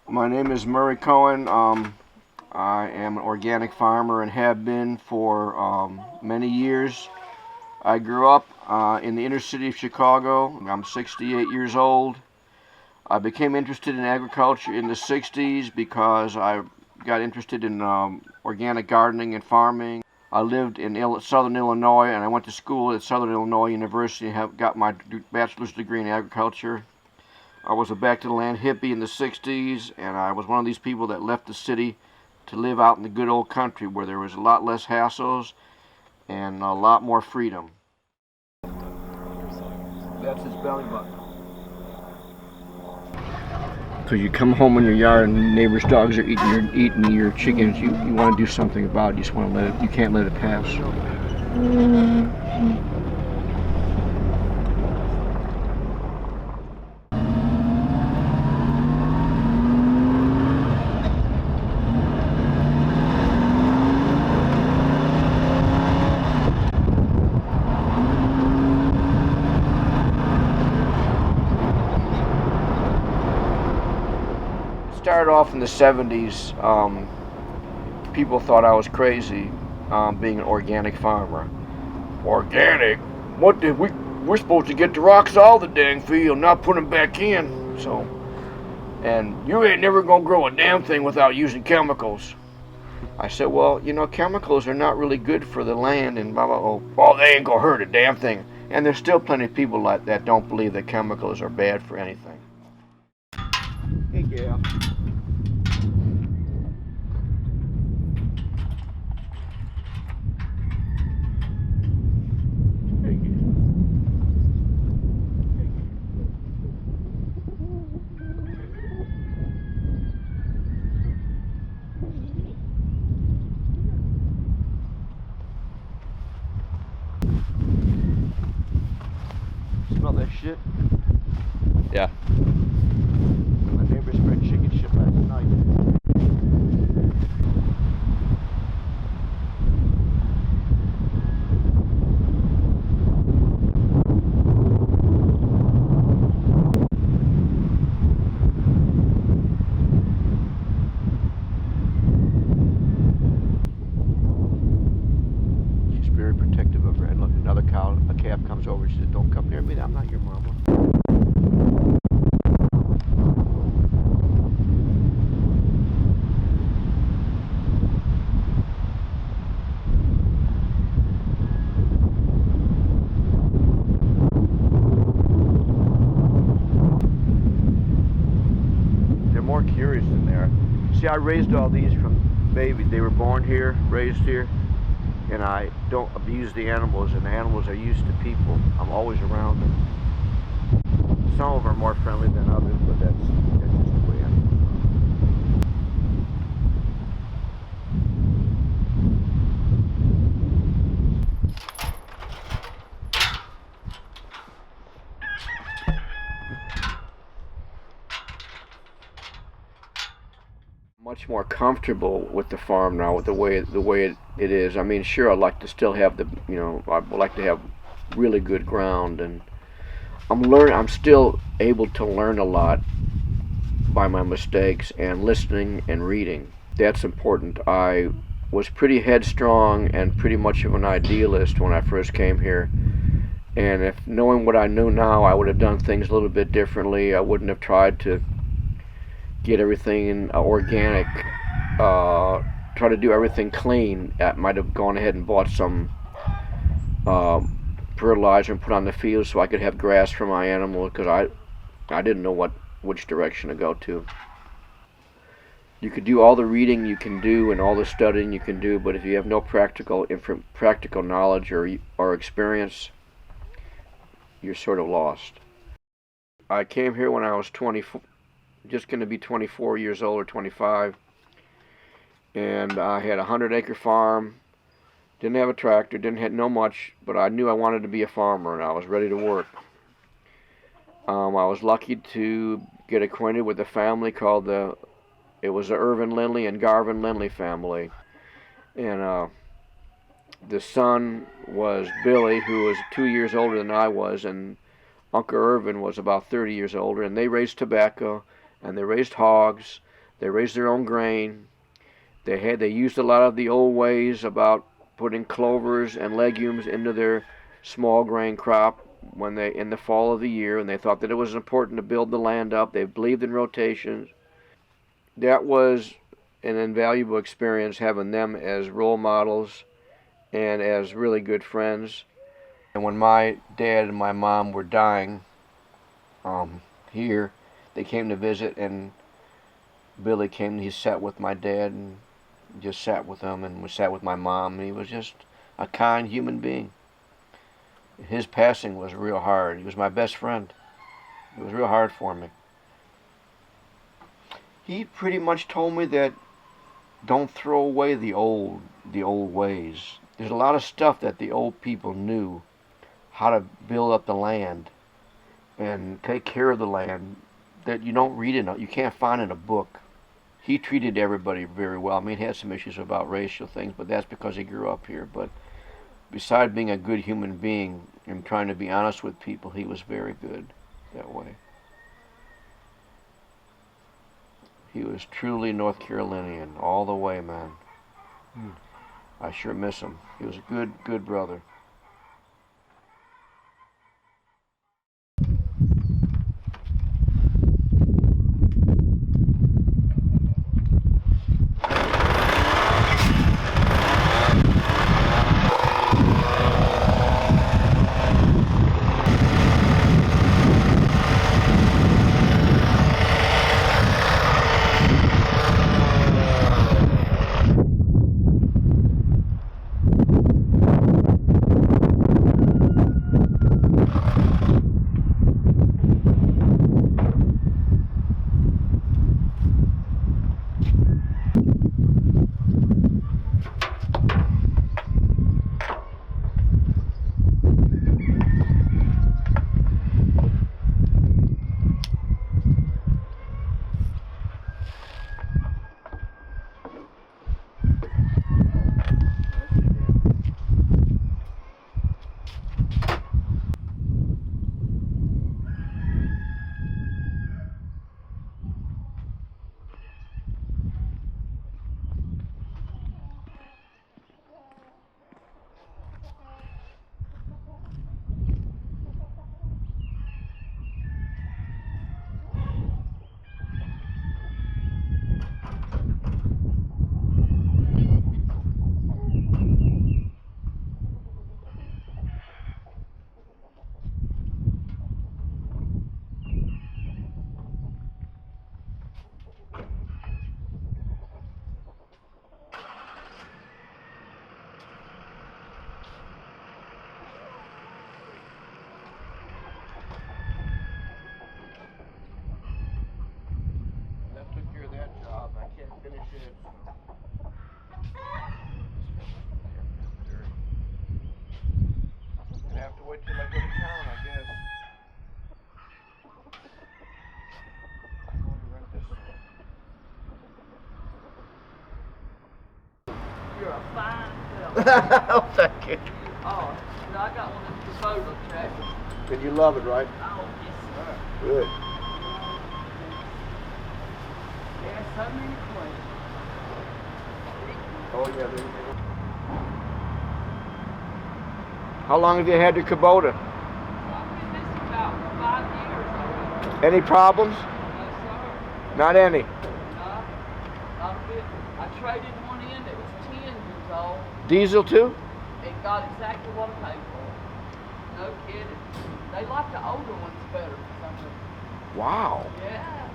My name is Murray Cohen. I am an organic farmer and have been for many years. I grew up in the inner city of Chicago. I'm 68 years old. I became interested in agriculture in the 60s because I got interested in organic gardening and farming. I lived in Southern Illinois and I went to school at Southern Illinois University and got my bachelor's degree in agriculture. I was a back to the land hippie in the 60s, and I was one of these people that left the city to live out in the good old country where there was a lot less hassles and a lot more freedom. That's his belly button. So you come home in your yard and neighbors' dogs are eating your chickens. You want to do something about it. You just want to let it. You can't let it pass. Started off in the 70s. People thought I was crazy being an organic farmer. Organic? What did we're supposed to get the rocks out of the dang field, not put them back in. So, and you ain't never gonna grow a damn thing without using chemicals. I said, well, chemicals are not really good for the land and blah blah blah. Oh, they ain't gonna hurt a damn thing. And there's still plenty of people like that don't believe that chemicals are bad for anything. Hey, Gail. Smell that shit? Yeah. My neighbor spread chicken shit last night. She's very protective of her. And look, another cow, a calf comes over. She said, "Don't come near me. I'm not your mama." They're more curious than they are. See, I raised all these from baby. They were born here, raised here, and I don't abuse the animals, and the animals are used to people. I'm always around them. Some of them are more friendly than others, but that's just the way I am. Much more comfortable with the farm now, with the way it is. I mean, sure, I'd like to still have I'd like to have really good ground, and I'm still able to learn a lot by my mistakes and listening and reading. That's important. I was pretty headstrong and pretty much of an idealist when I first came here. And if knowing what I knew now, I would have done things a little bit differently. I wouldn't have tried to get everything organic, try to do everything clean. I might have gone ahead and bought some uh, fertilizer and put on the field so I could have grass for my animals because I didn't know which direction to go to. You could do all the reading you can do and all the studying you can do, but if you have no practical knowledge or experience, you're sort of lost. I came here when I was 24, just going to be 24 years old or 25, and I had a 100-acre farm. Didn't have a tractor, didn't have no much, but I knew I wanted to be a farmer, and I was ready to work. I was lucky to get acquainted with a family called it was the Irvin Lindley and Garvin Lindley family, and the son was Billy, who was 2 years older than I was, and Uncle Irvin was about 30 years older, and they raised tobacco, and they raised hogs. They raised their own grain. They used a lot of the old ways about putting clovers and legumes into their small grain crop when they in the fall of the year, and they thought that it was important to build the land up. They believed in rotations. That was an invaluable experience, having them as role models and as really good friends. And when my dad and my mom were dying here, they came to visit, and Billy came. He sat with my dad and just sat with him, and we sat with my mom. And he was just a kind human being. His passing was real hard. He was my best friend. It was real hard for me. He pretty much told me that don't throw away the old ways. There's a lot of stuff that the old people knew how to build up the land and take care of the land that you don't read in, you can't find in a book. He treated everybody very well. I mean, he had some issues about racial things, but that's because he grew up here. But besides being a good human being and trying to be honest with people, he was very good that way. He was truly North Carolinian all the way, man. I sure miss him. He was a good brother. Wait till I go to town, I guess. I'm going to rent this. You're a fine fella. Oh, thank you. Oh, no, I got one of the photo tracks. And you love it, right? Oh, yes, sir. Good. There's so many places. Oh, yeah, there you go. How long have you had your Kubota? I've been this about 5 years already. Any problems? No, sir. Not any. No, not a bit. I traded one in that was 10 years old. Diesel too? It got exactly what I paid for. No kidding. They like the older ones better for some reason. Wow. Yeah.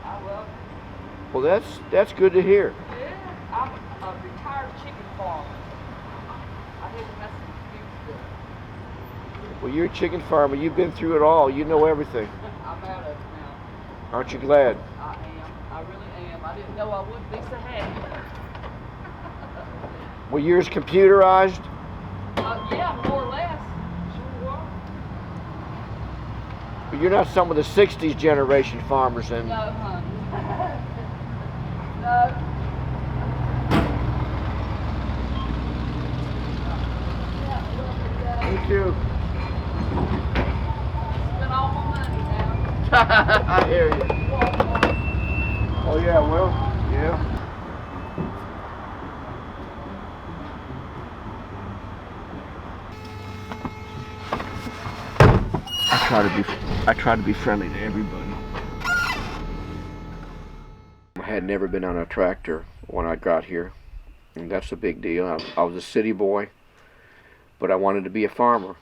I love it. Well, that's good to hear. Yeah. I'm a retired chicken farmer. I had to mess with Well, you're a chicken farmer. You've been through it all. You know everything. I'm out of it now. Aren't you glad? I am. I really am. I didn't know I would be so happy. Were yours computerized? Yeah, more or less. Sure were. But you're not some of the 60s generation farmers then. No, honey. No. Me too. Spent all my money now. I hear you. Well, yeah, well, yeah. I try to be friendly to everybody. I had never been on a tractor when I got here, and that's a big deal. I was a city boy, but I wanted to be a farmer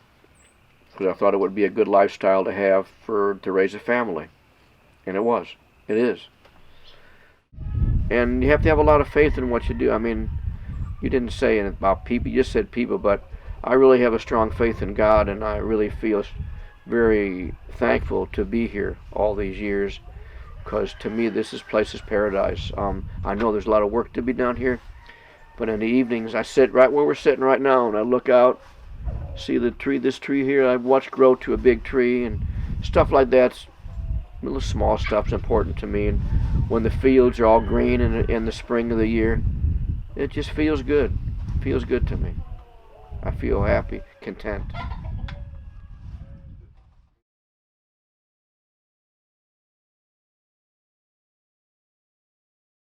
because I thought it would be a good lifestyle to have to raise a family, and it was. It is. And you have to have a lot of faith in what you do. I mean, you didn't say anything about people, you just said people, but I really have a strong faith in God, and I really feel very thankful to be here all these years, because to me this place is paradise. I know there's a lot of work to be done here, but in the evenings I sit right where we're sitting right now, and I look out, see this tree here I've watched grow to a big tree, and stuff like that. Little small stuff's important to me, and when the fields are all green in the spring of the year, it just feels good. It feels good to me. I feel happy, content.